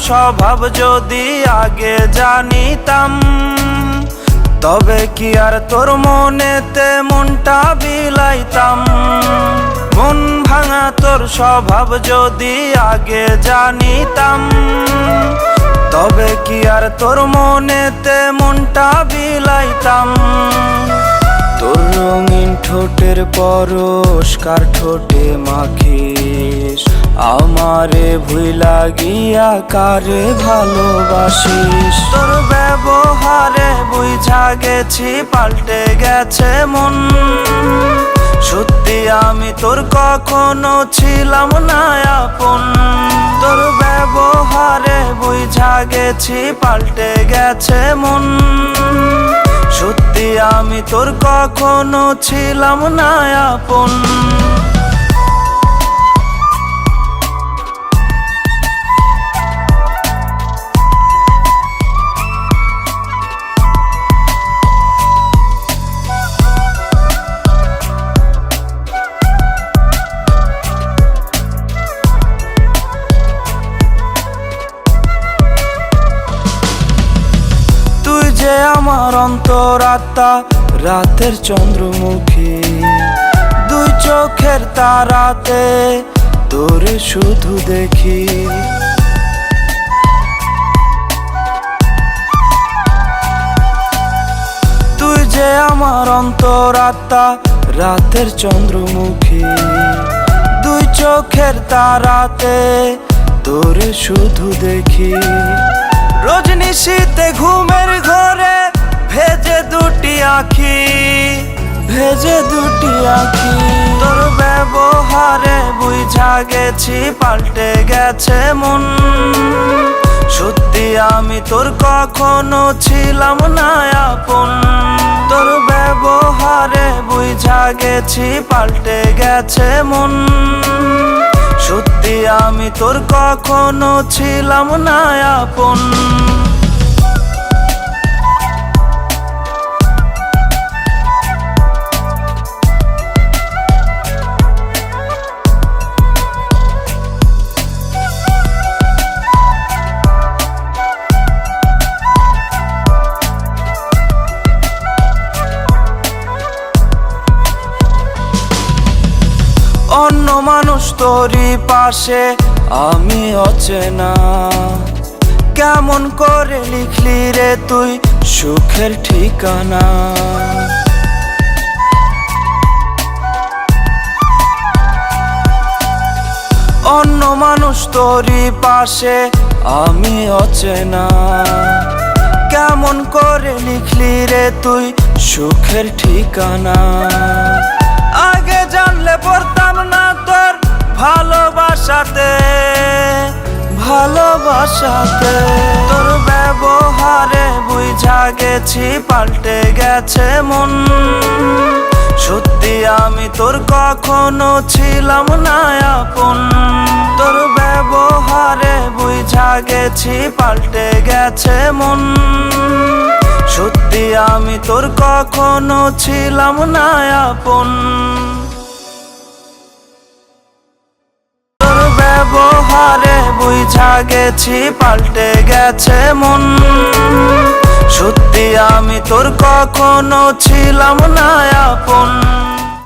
স্বভাব যদি আগে জানিতাম, তবে কি আর তোর মনেতে মনটা বিলাইতাম। মন ভাঙা তোর স্বভাব যদি আগে জানিতাম, তবে কি আর তোর মনেতে মনটা বিলাইতাম। তোর রঙিন ঠোঁটের পরশ কার ঠোঁটে মাখিস, আমারে ভুইলা গিয়া কারে ভালোবাসিস। তোর ব্যবহারে বুঝা গেছি পাল্টে গেছে মন, সত্যি আমি তোর কখনো ছিলাম না আপন। তোর ব্যবহারে বুঝা গেছি পাল্টে গেছে মন, সত্যি আমি তোর কখনো ছিলাম না আপন। আমার অন্তরাত্মা রাতের চন্দ্রমুখী, দুই চোখের তারাতে তোরে শুধু দেখি। তুই যে আমার অন্তরাত্মা রাতের চন্দ্রমুখী, দুই চোখের তারাতে তোরে শুধু দেখি। রজনী শীতে ঘুমের ঘরে ভেজে দুটি আঁখি, ভেজে দুটি আঁখি। তোর ব্যবহারে বুঝা গেছি পাল্টে গেছে মন, সত্যি আমি তোর কখনো ছিলাম না আপন। তোর ব্যবহারে বুঝা গেছি পাল্টে গেছে মন, সত্যি আমি তোর কখনো ছিলাম না আপন। অন্য মানুষ তোরই পাশে আমি অচেনা, কেমন করে লিখলি রে তুই সুখের ঠিকানা। অন্য মানুষ তোরই পাশে আমি অচেনা, কেমন করে লিখলি রে তুই সুখের ঠিকানা। আগে জানলে পড়তাম না তোর ভালোবাসাতে, ভালোবাসাতে। তোর ব্যবহারে বুঝা গেছি পাল্টে গেছে মন, সত্যি আমি তোর কখনো ছিলাম না আপন। তোর ব্যবহারে বুঝা গেছি পাল্টে গেছে মন, সত্যি আমি তোর কখনো ছিলাম না আপন। তোর ব্যবহারে বুঝা গেছি পাল্টে গেছে মন, সত্যি আমি তোর কখনো ছিলাম না আপন।